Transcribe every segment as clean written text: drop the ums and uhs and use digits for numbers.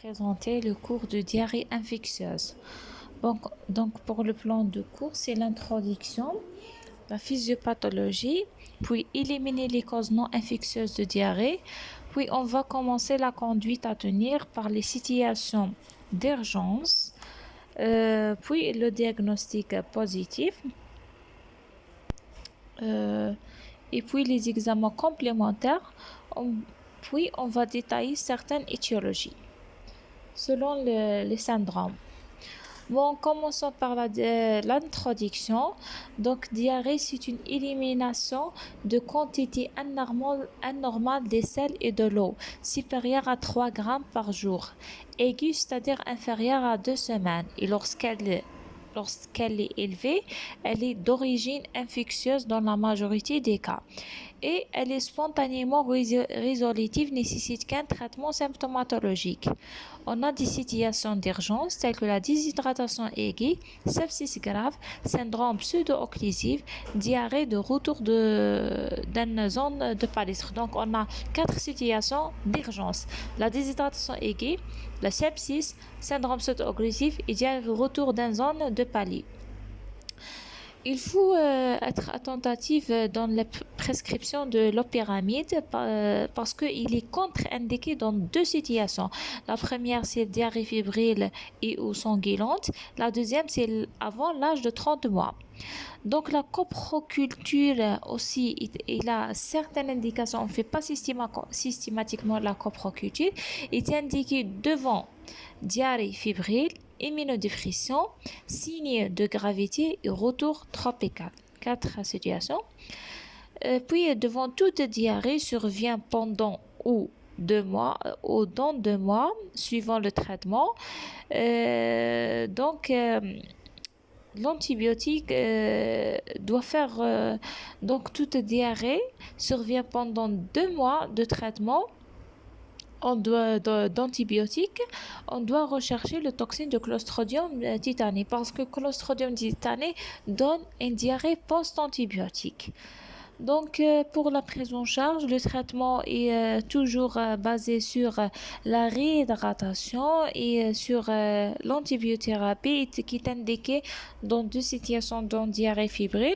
présenter le cours de diarrhée infectieuse. Donc pour le plan de cours, c'est l'introduction, la physiopathologie, puis éliminer les causes non infectieuses de diarrhée, puis on va commencer la conduite à tenir par les situations d'urgence, puis le diagnostic positif, et puis les examens complémentaires, puis on va détailler certaines étiologies selon les syndromes. Bon, commençons par l'introduction. Donc, diarrhée, c'est une élimination de quantité anormale des sels et de l'eau, supérieure à 3 grammes par jour. Aiguë, c'est-à-dire inférieure à 2 semaines. Et lorsqu'elle est élevée, elle est d'origine infectieuse dans la majorité des cas. Et elle est spontanément résolutive, nécessite qu'un traitement symptomatologique. On a des situations d'urgence telles que la déshydratation aiguë, sepsis grave, syndrome pseudo-occlusif, diarrhée de retour d'une zone de palestre. Donc on a 4 situations d'urgence: la déshydratation aiguë, la sepsis, syndrome pseudo-occlusif et diarrhée de retour d'une zone de palais. Il faut être attentif dans la prescription de l'opéramide parce qu'il est contre-indiqué dans 2 situations. La première, c'est diarrhée fébrile et ou sanguinolente. La deuxième, c'est avant l'âge de 30 mois. Donc la coproculture aussi, il a certaines indications. On ne fait pas systématiquement la coproculture. Il est indiqué devant diarrhée fébrile, immunodépression, signe de gravité et retour tropical. 4 situations. Puis devant toute diarrhée survient pendant ou 2 mois ou dans 2 mois suivant le traitement. L'antibiotique doit faire donc toute diarrhée survient pendant 2 mois de traitement d'antibiotiques. On doit rechercher le toxine de Clostridium tetani parce que Clostridium tetani donne une diarrhée post-antibiotique. Donc, pour la prise en charge, le traitement est toujours basé sur la réhydratation et sur l'antibiothérapie qui est indiquée dans 2 situations de diarrhée fébrile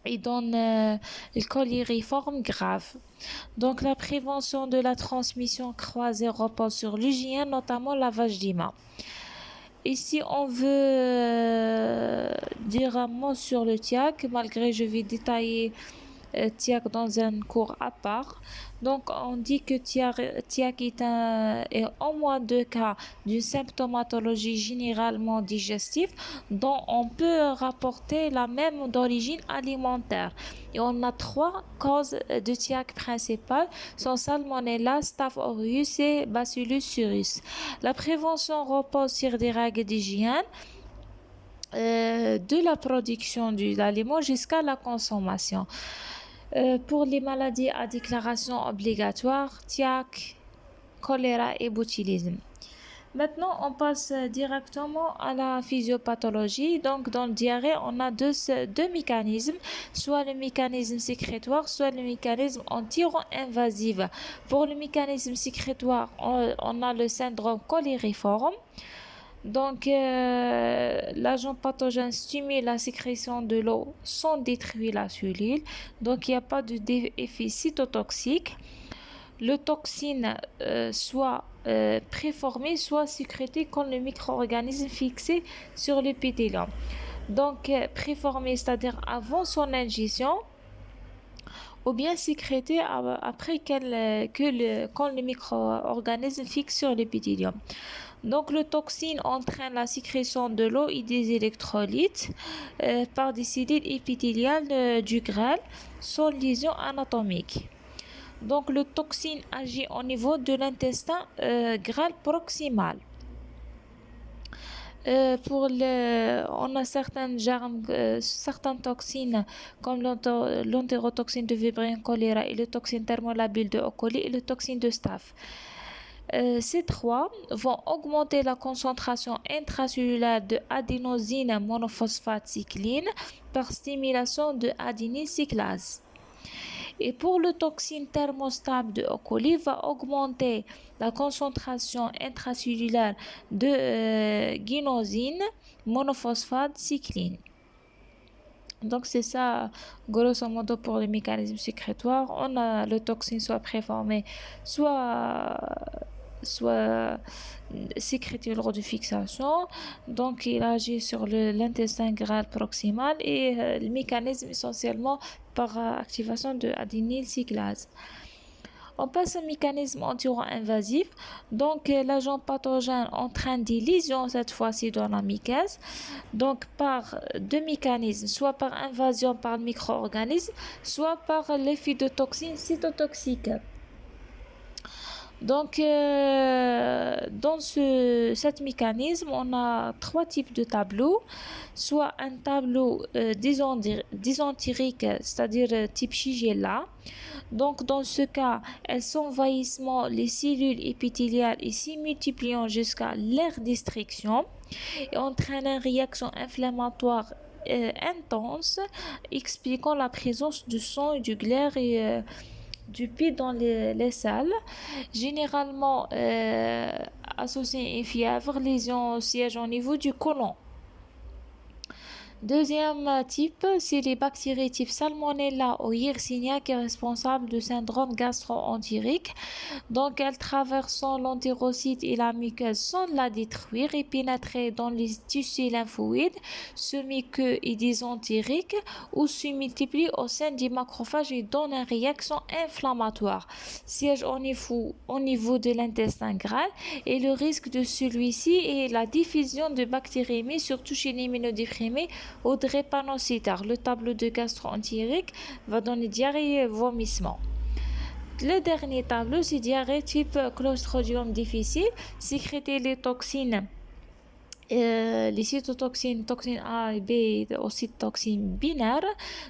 et dans le cholériforme grave. Donc, la prévention de la transmission croisée repose sur l'hygiène, notamment lavage des mains. Ici, on veut dire un mot sur le TIAC, malgré je vais détailler TIAC dans un cours à part. Donc, on dit que TIAC est en moins de cas d'une symptomatologie généralement digestive dont on peut rapporter la même d'origine alimentaire. Et on a 3 causes de TIAC principales, sont Salmonella, Staph aureus et Bacillus cereus. La prévention repose sur des règles d'hygiène, de la production de l'aliment jusqu'à la consommation. Pour les maladies à déclaration obligatoire, TIAC, choléra et botulisme. Maintenant, on passe directement à la physiopathologie. Donc, dans le diarrhée, on a deux mécanismes, soit le mécanisme sécrétoire, soit le mécanisme entéro-invasif. Pour le mécanisme sécrétoire, on a le syndrome cholériforme. Donc, l'agent pathogène stimule la sécrétion de l'eau sans détruire la cellule. Donc, il n'y a pas d'effet cytotoxique. Le toxine soit préformé, soit sécrété quand le micro-organisme fixé sur l'épithélium. Donc, préformé, c'est-à-dire avant son ingestion, ou bien sécrété après quand le micro-organisme fixe sur l'épithélium. Donc, le toxine entraîne la sécrétion de l'eau et des électrolytes par des cellules épithéliales du grêle sans lésion anatomique. Donc, le toxine agit au niveau de l'intestin grêle proximal. On a certaines germes, certaines toxines comme l'entérotoxine de Vibrio cholera et le toxine thermolabile de E. coli et le toxine de Staph. Ces 3 vont augmenter la concentration intracellulaire de adénosine monophosphate cycline par stimulation de adényle cyclase. Et pour le toxine thermostable de E. coli, va augmenter la concentration intracellulaire de guinosine, monophosphate, cycline. Donc c'est ça, grosso modo, pour les mécanismes sécrétoires. On a le toxine soit préformé, soit sécrété lors de fixation. Donc il agit sur l'intestin grêle proximal et le mécanisme essentiellement par activation de adényl cyclase. On passe au mécanisme enturo-invasif. Donc, l'agent pathogène entraîne des lésions, cette fois-ci dans la muqueuse. Donc, par deux mécanismes, soit par invasion par le micro-organisme, soit par l'effet de toxines cytotoxiques. Donc, dans cet mécanisme, on a trois types de tableaux. Soit un tableau dysentérique, c'est-à-dire type Shigella. Donc, dans ce cas, elles s'envahissent les cellules épithéliales et s'y multiplient jusqu'à leur destruction et entraînent une réaction inflammatoire intense, expliquant la présence du sang et du glaire et du pus dans les salles, généralement associé à une fièvre, lésion siège au niveau du côlon. Deuxième type, c'est les bactéries type Salmonella ou Yersinia qui est responsable du syndrome gastro-entérique. Donc, elles traversent l'entérocyte et la muqueuse sans la détruire et pénétrer dans les tissus lymphoïdes, semi-queux et dysentériques, ou se multiplient au sein des macrophages et donnent une réaction inflammatoire. Siège au niveau de l'intestin grêle et le risque de celui-ci est la diffusion de bactériémie, surtout chez les immunodéprimés ou drépanocytaires. Le tableau de gastro-entérique va donner diarrhée et vomissement. Le dernier tableau, c'est diarrhée type Clostridium difficile, sécréter les toxines, les cytotoxines, toxines A et B, aussi toxines binaires,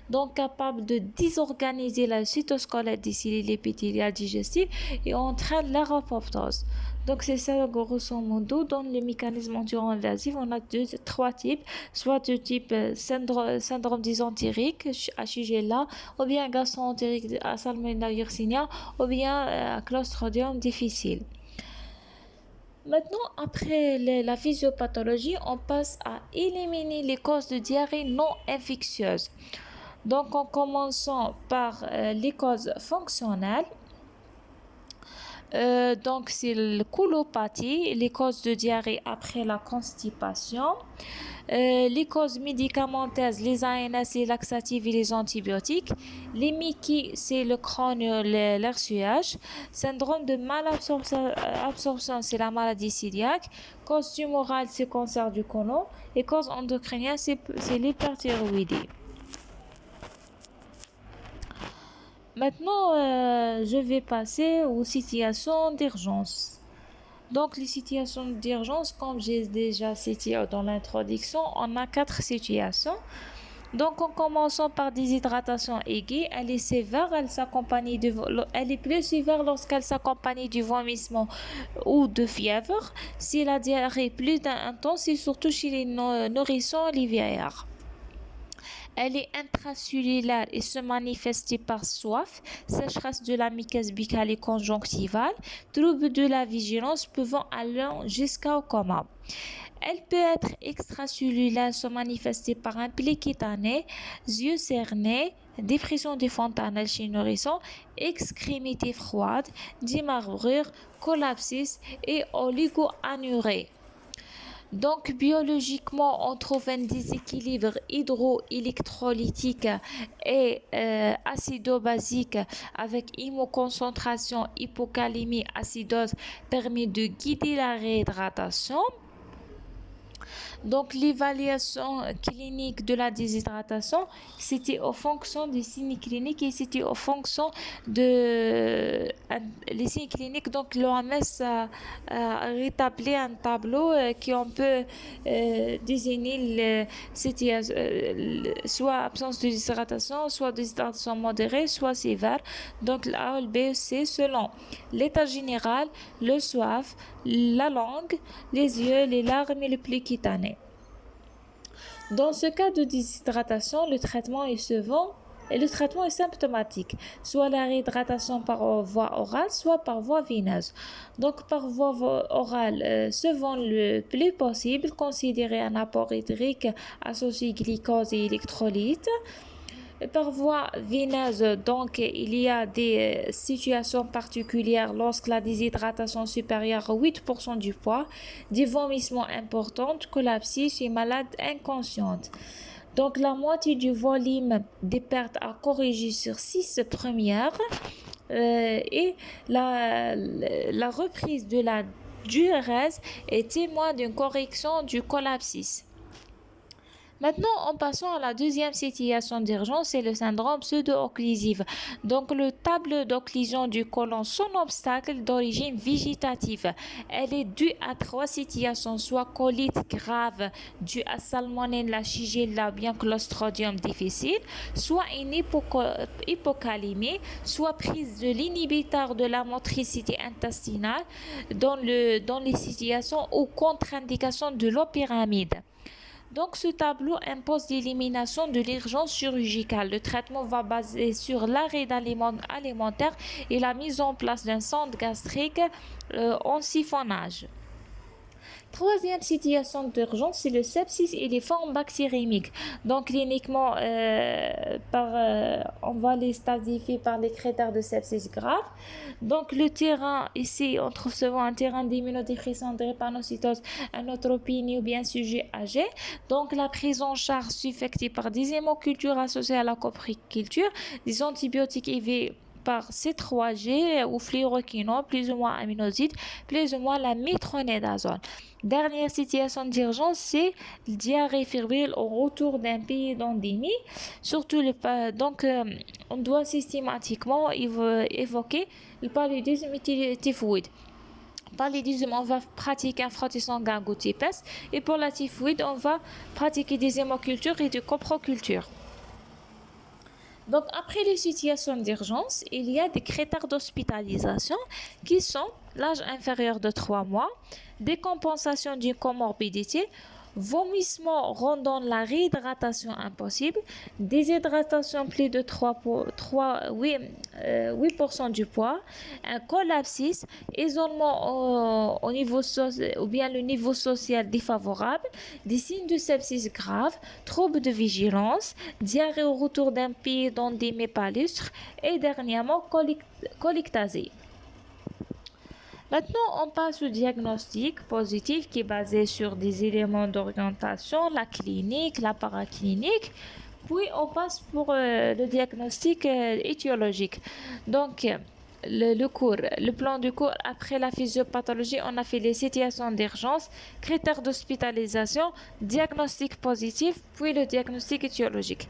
donc capables de désorganiser la cytosquelette des cellules épithéliales digestives et entraînent leur apoptose. Donc c'est ça grosso modo. Dans les mécanismes enturo-invasifs, on a trois types, soit de type syndrome dysentérique à Shigella, ou bien gastro-entérique à Salmonella Yersinia, ou bien Clostridium difficile. Maintenant, après la physiopathologie, on passe à éliminer les causes de diarrhée non infectieuses. Donc, en commençant par les causes fonctionnelles. Donc, c'est la colopathie, les causes de diarrhée après la constipation. Les causes médicamenteuses, les ANS, les laxatifs et les antibiotiques. Les MICI, c'est le crânio, l'RCH. Syndrome de malabsorption, c'est la maladie cœliaque. Cause tumorale, c'est le cancer du côlon. Et cause endocrinienne, c'est l'hyperthyroïdie. Maintenant, je vais passer aux situations d'urgence. Donc, les situations d'urgence, comme j'ai déjà cité dans l'introduction, on a 4 situations. Donc, en commençant par déshydratation aiguë, elle est sévère, elle est plus sévère lorsqu'elle s'accompagne du vomissement ou de fièvre. Si la diarrhée est plus intense, c'est surtout chez les nourrissons et les vieillards. Elle est intracellulaire et se manifeste par soif, sécheresse de la muqueuse buccale et conjonctivale, troubles de la vigilance pouvant aller jusqu'au coma. Elle peut être extracellulaire, se manifester par un pli cutané, yeux cernés, dépression des fontanelles chez nourrissons, extrémités froides, démarbrure, collapsis et oligo-anurée. Donc, biologiquement, on trouve un déséquilibre hydroélectrolytique et acido-basique avec hypoconcentration, hypocalémie, acidose permet de guider la réhydratation. Donc, l'évaluation clinique de la déshydratation, c'était en fonction des signes cliniques et c'était en fonction les signes cliniques. Donc, l'OMS a rétabli un tableau qui on peut désigner soit absence de déshydratation, soit déshydratation modérée, soit sévère. Donc, l'A ou le B, C selon l'état général, le soif, la langue, les yeux, les larmes et le pli cutané. Dans ce cas de déshydratation, le traitement est suivant. et le traitement est symptomatique, soit la réhydratation par voie orale, soit par voie veineuse. Donc par voie orale, souvent le plus possible, considérer un apport hydrique associé glucose et électrolytes. Par voie veineuse, donc il y a des situations particulières lorsque la déshydratation supérieure à 8% du poids, des vomissements importants, collapsis et malade inconsciente. Donc la moitié du volume des pertes à corriger sur 6 premières et la reprise de la diurèse est témoin d'une correction du collapsis. Maintenant, en passant à la deuxième situation d'urgence, c'est le syndrome pseudo-occlusif. Donc, le tableau d'occlusion du côlon sans obstacle d'origine végétative. Elle est due à 3 situations, soit colite grave due à salmonelle, la shigella, bien clostridium difficile, soit une hypocalémie, soit prise de l'inhibiteur de la motricité intestinale dans les situations ou contre-indication de l'opyramide. Donc, ce tableau impose l'élimination de l'urgence chirurgicale. Le traitement va baser sur l'arrêt alimentaire et la mise en place d'un sonde gastrique en siphonnage. Troisième situation d'urgence, c'est le sepsis et les formes bactériémiques. Donc, cliniquement, on va les stadifier par les critères de sepsis grave. Donc, le terrain, ici, on trouve souvent un terrain d'immunodéficience, de drépanocytose, un neutropénie ou bien sujet âgé. Donc, la prise en charge s'effectue par des hémocultures associées à la copriculture, des antibiotiques IV par C3G ou fluoroquinone, plus ou moins aminoside, plus ou moins la métronidazole. Dernière situation d'urgence, c'est le diarrhée fébrile au retour d'un pays d'endémie. Surtout on doit systématiquement évoquer le paludisme typhoïde. Paludisme, on va pratiquer un frottis sanguin goutte épaisse, et pour la typhoïde, on va pratiquer des hémocultures et des coprocultures. Donc, après les situations d'urgence, il y a des critères d'hospitalisation qui sont l'âge inférieur de 3 mois, décompensation d'une comorbidité, vomissement rendant la réhydratation impossible, déshydratation plus de 8% du poids, un collapsis, isolement au niveau ou bien le niveau social défavorable, des signes de sepsis grave, troubles de vigilance, diarrhée au retour d'un pied d'endémie palustre et dernièrement coliectasie. Maintenant, on passe au diagnostic positif qui est basé sur des éléments d'orientation, la clinique, la paraclinique. Puis, on passe pour le diagnostic étiologique. Donc, le plan du cours, après la physiopathologie, on a fait les situations d'urgence, critères d'hospitalisation, diagnostic positif, puis le diagnostic étiologique.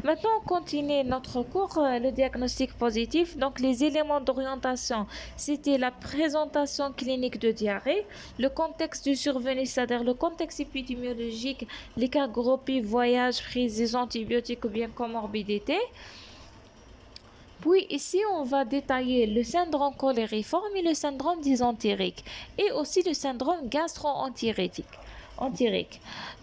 Maintenant, on continue notre cours, le diagnostic positif. Donc, les éléments d'orientation, c'était la présentation clinique de diarrhée, le contexte du survenu, c'est-à-dire le contexte épidémiologique, les cas groupés, voyage, prise des antibiotiques ou bien comorbidité. Puis ici, on va détailler le syndrome cholériforme et le syndrome dysentérique et aussi le syndrome gastro-entérique.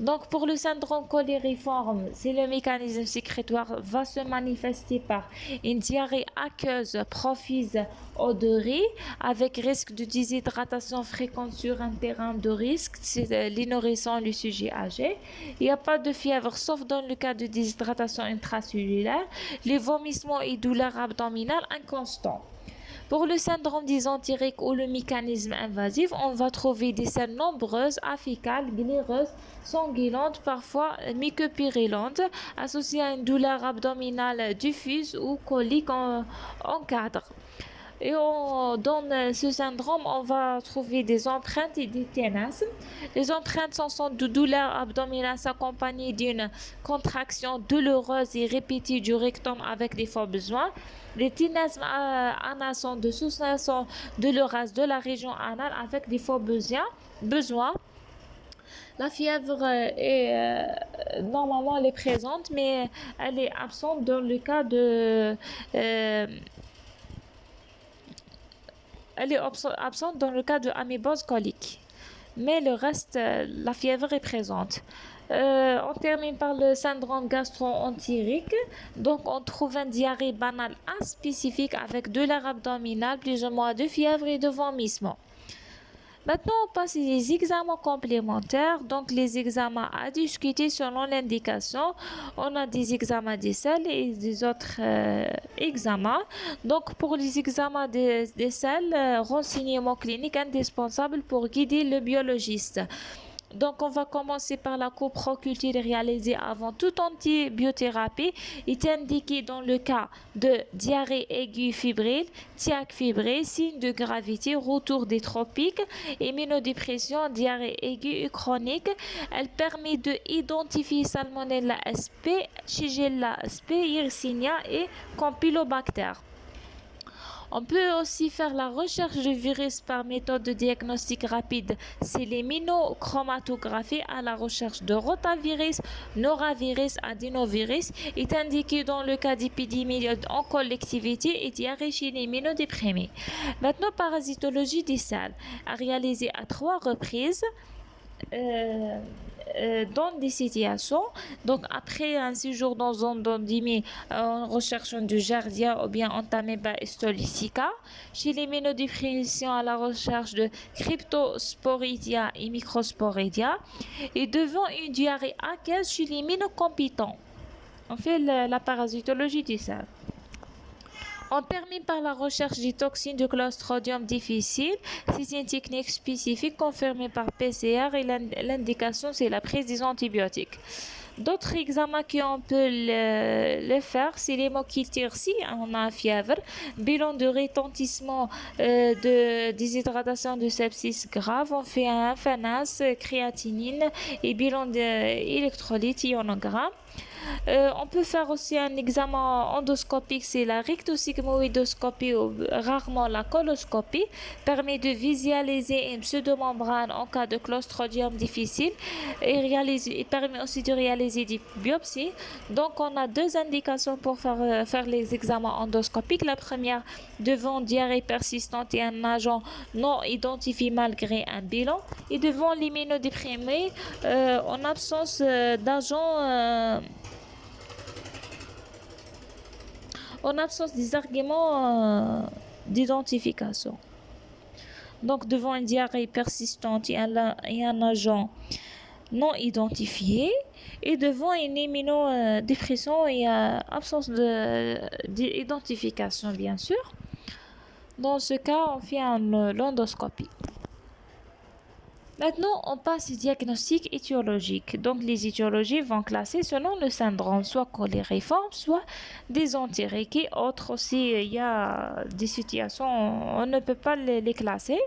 Donc pour le syndrome cholériforme, c'est le mécanisme sécrétoire va se manifester par une diarrhée aqueuse, profuse, odorée, avec risque de déshydratation fréquente sur un terrain de risque, c'est les nourrissons, le sujet âgé. Il n'y a pas de fièvre sauf dans le cas de déshydratation intracellulaire, les vomissements et douleurs abdominales inconstants. Pour le syndrome dysentérique ou le mécanisme invasif, on va trouver des selles nombreuses, afficales, glaireuses, sanguinolentes, parfois mycopyrillantes, associées à une douleur abdominale diffuse ou colique en cadre. Et dans ce syndrome, on va trouver des empreintes et des ténèbres. Les empreintes sont de douleurs abdominales accompagnées d'une contraction douloureuse et répétée du rectum avec des forts besoins. Les ténèbres anales sont de sensation douloureuse de la région anale avec des forts besoins. La fièvre normalement elle est présente, mais elle est absente dans le cas de elle est absente dans le cas de amébose colique. mais le reste, la fièvre est présente. On termine par le syndrome gastro-entérique. Donc, on trouve un diarrhée banale aspécifique avec douleur abdominale, plus ou moins de fièvre et de vomissement. Maintenant, on passe les examens complémentaires. Donc, les examens à discuter selon l'indication. On a des examens des selles et des autres examens. Donc, pour les examens des selles, renseignements cliniques indispensables pour guider le biologiste. Donc, on va commencer par la coproculture réalisée avant toute antibiothérapie. Il est indiqué dans le cas de diarrhée aiguë fébrile, TIAC fébrile, signe de gravité, retour des tropiques, immunodépression, diarrhée aiguë et chronique. Elle permet de identifier Salmonella sp, Shigella sp, Yersinia et Campylobacter. On peut aussi faire la recherche de virus par méthode de diagnostic rapide. C'est l'immunochromatographie à la recherche de rotavirus, norovirus, adénovirus. Est indiqué dans le cas d'épidémie en collectivité et diarrhée chez les immunodéprimés. Maintenant, parasitologie des selles, à réaliser à 3 reprises. Dans des situations, donc après un séjour dans un endémie en recherche du Giardia ou bien Entamoeba histolytica, chez les immunodépression à la recherche de Cryptosporidia et Microsporidia, et devant une diarrhée aqueuse chez les immunocompétents. On fait la parasitologie du sein. On termine par la recherche des toxines de Clostridium difficile. C'est une technique spécifique confirmée par PCR et l'indication c'est la prise des antibiotiques. D'autres examens qu'on peut le faire, c'est l'hémoculture si on a fièvre, bilan de retentissement de déshydratation de sepsis grave, on fait un FNAS, créatinine et bilan d'électrolytes ionogramme. On peut faire aussi un examen endoscopique, c'est la rectosigmoïdoscopie ou rarement la coloscopie, permet de visualiser une pseudomembrane en cas de Clostridium difficile et permet aussi de réaliser des biopsies. Donc on a 2 indications pour faire les examens endoscopiques. La première, devant diarrhée persistante et un agent non identifié malgré un bilan, et devant l'immunodéprimé en absence d'agent en absence des arguments d'identification. Donc, devant une diarrhée persistante et un agent non identifié, et devant une immunodépression et absence d'identification, bien sûr. Dans ce cas, on fait l'endoscopie. Maintenant, on passe au diagnostic étiologique. Donc, les étiologies vont classer selon le syndrome, soit cholériforme, soit dysentérique et autres aussi. Il y a des situations, on ne peut pas les classer.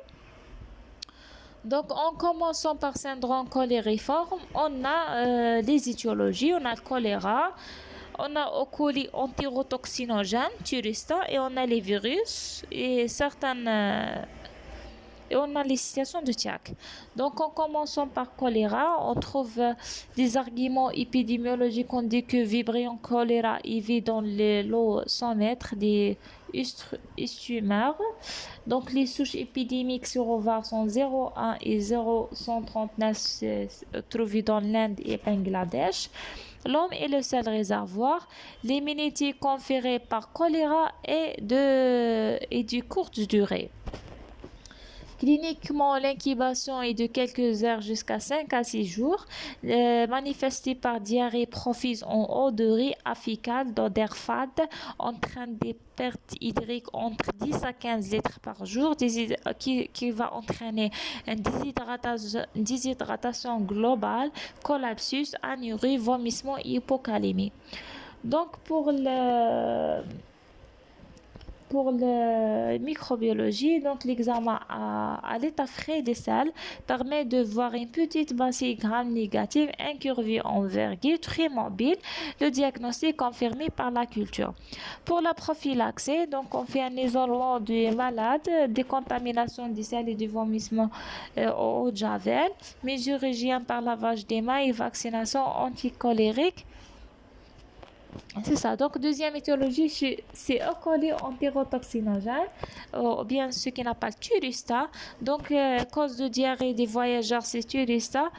Donc, en commençant par syndrome cholériforme, on a les étiologies, on a le choléra, on a E. coli entérotoxinogène, Thuristin, et on a les virus et certaines... et on a les situations de TIAC. Donc, en commençant par choléra, on trouve des arguments épidémiologiques. On dit que Vibrio choléra vit dans l'eau 100 mètres des estuaires. Donc, les souches épidémiques sur ovaires sont 0,1 et 0,139 trouvées dans l'Inde et Bangladesh. L'homme est le seul réservoir. L'immunité conférée par choléra est de courte durée. Cliniquement, l'incubation est de quelques heures jusqu'à 5 à 6 jours, manifestée par diarrhée profuse en eau de riz afficale d'odeur fade, entraîne des pertes hydriques entre 10 à 15 litres par jour, qui va entraîner une déshydratation globale, collapsus, anurie, vomissement et hypocalémie. Donc, pour la microbiologie, donc l'examen à l'état frais des selles permet de voir une petite bacille gram négative incurvée envergure, très mobile, le diagnostic confirmé par la culture. Pour la prophylaxie, donc on fait un isolement des malades, décontamination des selles et du vomissement au eau de javel, mesure hygiène par lavage des mains et vaccination anticolérique. C'est ça. Donc, deuxième étiologie, c'est E. coli entérotoxinogène, ou bien ce qu'on appelle Thuristas. Donc, cause de diarrhée des voyageurs, c'est Thuristas.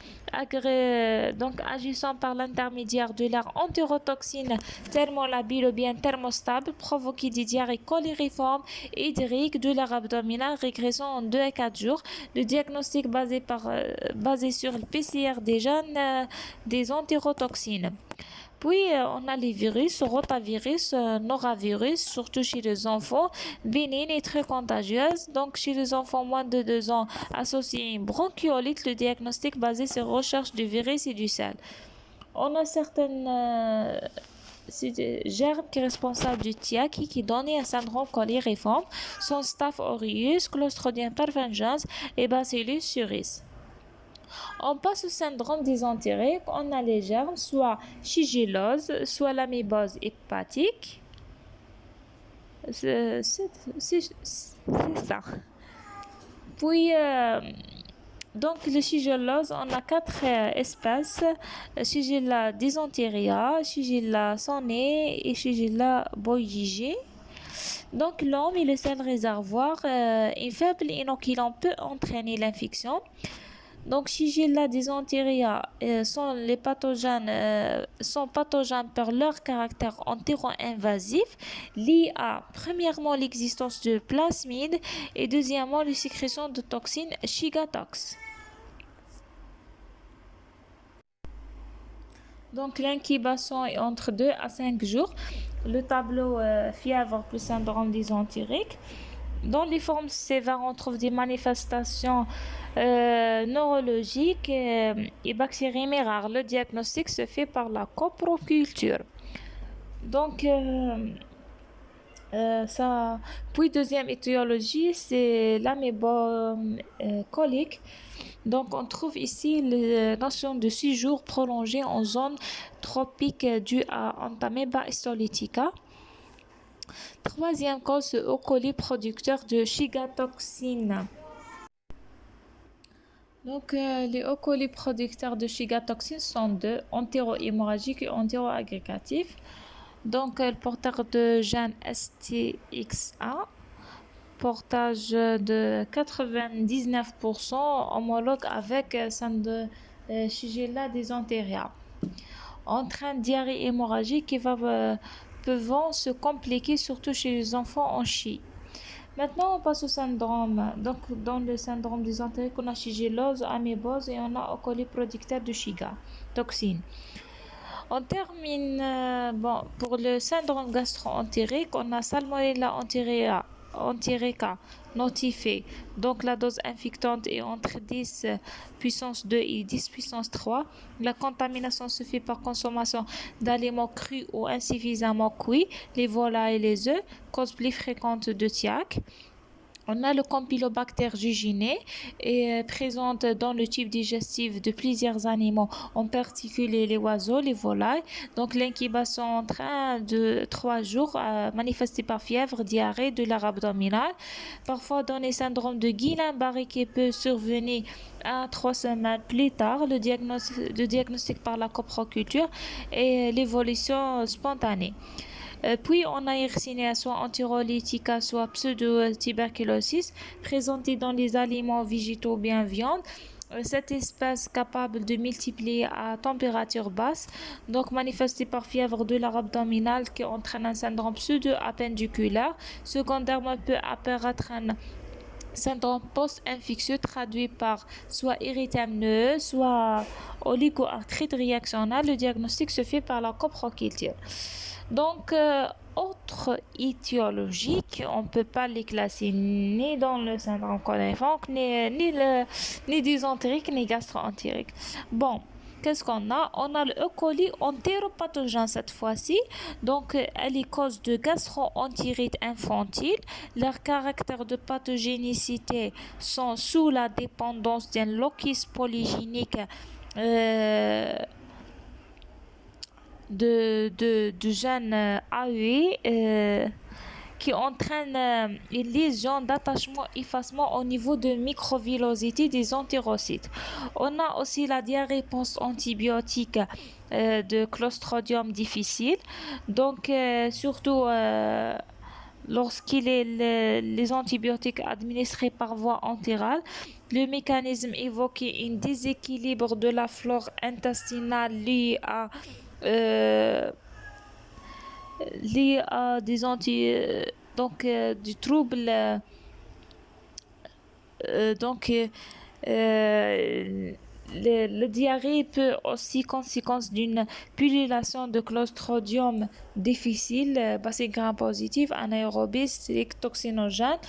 Donc, agissant par l'intermédiaire de l'air entérotoxine thermolabile ou bien thermostable, provoquer des diarrhées colériformes hydriques de l'air abdominal régressant en 2 à 4 jours. Le diagnostic basé sur le PCR des jeunes des entérotoxines. Puis, on a les virus, rotavirus, norovirus, surtout chez les enfants, bénigne et très contagieuse. Donc, chez les enfants moins de 2 ans, associé à une bronchiolite, le diagnostic basé sur recherche du virus et du sel. On a certaines germes qui sont responsables du TIA qui donnent un syndrome cholériforme, sont Staph aureus, Clostridium perfringens et Bacillus cereus. On passe au syndrome dysentérique. On a les germes, soit shigellose, soit l'amébose hépatique. C'est ça. Puis, donc, le shigellose, on a 4 espèces. Shigella dysenteria, Shigella sonnet et Shigella boigigae. Donc, l'homme est le seul réservoir. Un faible inoculant peut entraîner l'infection. Donc, Shigella dysenteria sont pathogènes par leur caractère entéro-invasif, lié à premièrement l'existence de plasmides et deuxièmement la sécrétion de toxines Shigatox. Donc, l'incubation est entre 2 à 5 jours. Le tableau fièvre plus syndrome dysentérique. Dans les formes sévères, on trouve des manifestations neurologiques et bactériennes rares. Le diagnostic se fait par la coproculture. Donc, ça. Puis, deuxième étiologie, c'est l'amébocolique. Donc, on trouve ici la notion de séjour prolongé en zone tropique due à Entamoeba histolytica. Troisième cause, c'est E. coli producteur de shigatoxine. Donc, les E. coli producteurs de shigatoxine sont deux, entéro-hémorragiques et entéro-agrégatifs. Donc, le porteur de gène STXA, portage de 99% homologue avec Shigella dysenteria. Entraîne diarrhée hémorragique qui peuvent se compliquer surtout chez les enfants en chie. Maintenant, on passe au syndrome. Donc, dans le syndrome dysentérique, on a shigellose, amébose et on a E. coli producteur de Shiga, toxine. On termine, pour le syndrome gastro-entérique, on a Salmonella enterica notifié. Donc, la dose infectante est entre 10 puissance 2 et 10 puissance 3. La contamination se fait par consommation d'aliments crus ou insuffisamment cuits, les volailles et les œufs, cause plus fréquente de TIAC. On a le Campylobacter jejuni et présente dans le tube digestif de plusieurs animaux, en particulier les oiseaux, les volailles. Donc l'incubation en train de 3 jours, manifestée par fièvre, diarrhée, douleur abdominale. Parfois donné syndrome de Guillain-Barré qui peut survenir à 3 semaines plus tard. Le diagnostic par la coproculture et l'évolution spontanée. Puis, on a Yersinia, soit enterolytica, soit pseudo-tuberculosis, présentée dans les aliments végétaux bien viande. Cette espèce capable de multiplier à température basse, donc manifestée par fièvre de l'air abdominal qui entraîne un syndrome pseudo-appendiculaire. Secondairement peut apparaître un syndrome post-infectieux traduit par soit érythème, soit oligoarthrite réactionnelle. Le diagnostic se fait par la coproculture. Donc, autres étiologiques, on ne peut pas les classer ni dans le syndrome cholériforme, ni dysentérique, ni gastro-entérique. Bon, qu'est-ce qu'on a? On a le E. coli entéropathogène cette fois-ci. Donc, elle est cause de gastro-entérite infantile. Leurs caractères de pathogénicité sont sous la dépendance d'un locus polygénique du gène AUE qui entraîne une lésion d'attachement effacement au niveau de microvillosité des entérocytes. On a aussi la diarrhée post-antibiotique de Clostridium difficile. Donc, surtout lorsqu'il est les antibiotiques administrés par voie entérale, le mécanisme évoqué un déséquilibre de la flore intestinale euh, lié à des du trouble donc le diarrhée peut aussi conséquence d'une pullulation de Clostridium difficile, bacille gram-positif, anaérobie, toxinogène,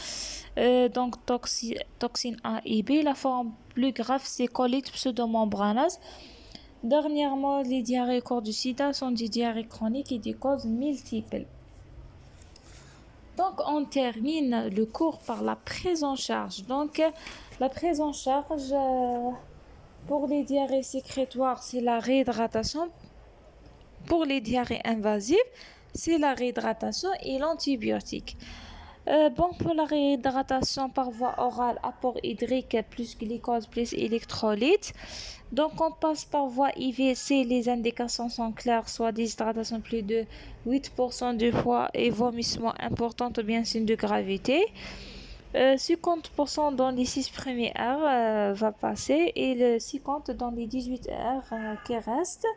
toxine A et B. La forme plus grave, c'est colite pseudomembraneuse. Dernièrement, les diarrhées au cours du sida sont des diarrhées chroniques et des causes multiples. Donc, on termine le cours par la prise en charge. Donc, la prise en charge pour les diarrhées sécrétoires, c'est la réhydratation. Pour les diarrhées invasives, c'est la réhydratation et l'antibiotique. Pour la réhydratation par voie orale, apport hydrique plus glucose plus électrolytes. Donc, on passe par voie IV. Les indications sont claires, soit déshydratation plus de 8% du poids et vomissement important ou bien signe de gravité. 50% dans les 6 premières heures va passer et le 50% dans les 18 heures qui restent.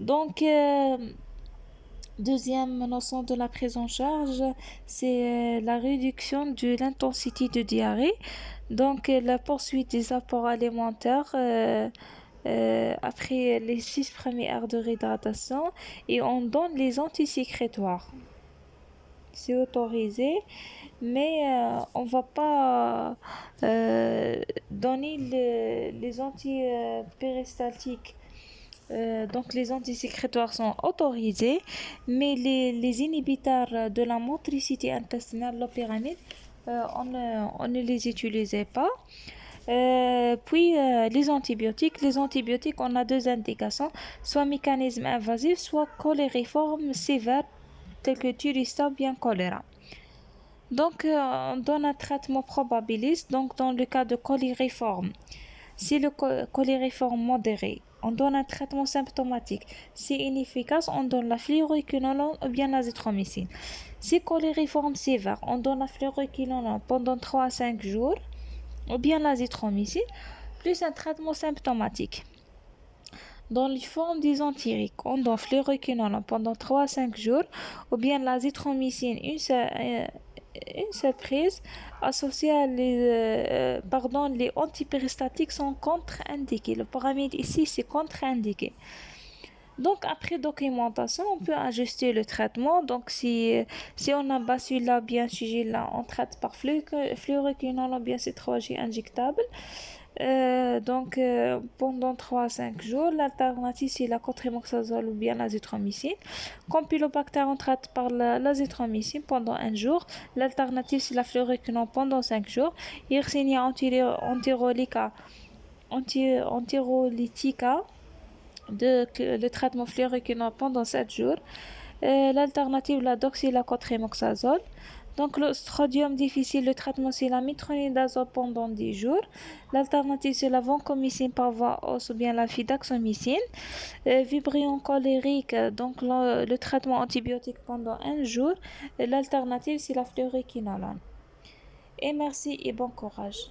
Donc, deuxième notion de la prise en charge, c'est la réduction de l'intensité de diarrhée. Donc, la poursuite des apports alimentaires après les 6 premières heures de réhydratation et on donne les antisécrétoires. C'est autorisé, mais on va pas donner les antipéristaltiques. Donc les antisécrétoires sont autorisés, mais les inhibiteurs de la motricité intestinale, loperamide, on ne les utilisait pas. Puis les antibiotiques, on a deux indications, soit mécanisme invasif, soit cholériforme sévère, tel que Thuristan bien choléra. Donc, on donne un traitement probabiliste. Donc, dans le cas de cholériforme, si le cholériforme modéré, on donne un traitement symptomatique. Si inefficace, on donne la fluoroquinolone ou bien l'azithromycine. Si cholériforme sévère, on donne la fluoroquinolone pendant 3 à 5 jours ou bien l'azithromycine, plus un traitement symptomatique. Dans les formes dysentériques, on donne fluoroquinolone pendant 3 à 5 jours ou bien l'azithromycine une seule prise associée à les antipéristatiques sont contre-indiqués. Le paramètre ici, c'est contre-indiqué. Donc, après documentation, on peut ajuster le traitement. Donc, si on a Bacilla bien Shigella, on traite par fluoroquinolone bien C3G injectable. Pendant 3 à 5 jours, l'alternative c'est la cotrimoxazole ou bien l'azithromycine. Campylobacter, on traite par l'azithromycine pendant 1 jour. L'alternative c'est la fluoroquinolone pendant 5 jours. Yersinia antirolytica, le traitement fluoroquinolone pendant 7 jours. L'alternative la doxylacotrimoxazole. Donc, le strodium difficile, le traitement c'est la métronidazole pendant 10 jours. L'alternative c'est la vancomycine par voie osse ou bien la fidaxomycine. Vibrion cholérique, donc le traitement antibiotique pendant 1 jour. L'alternative c'est la fluoroquinolone. Et merci et bon courage.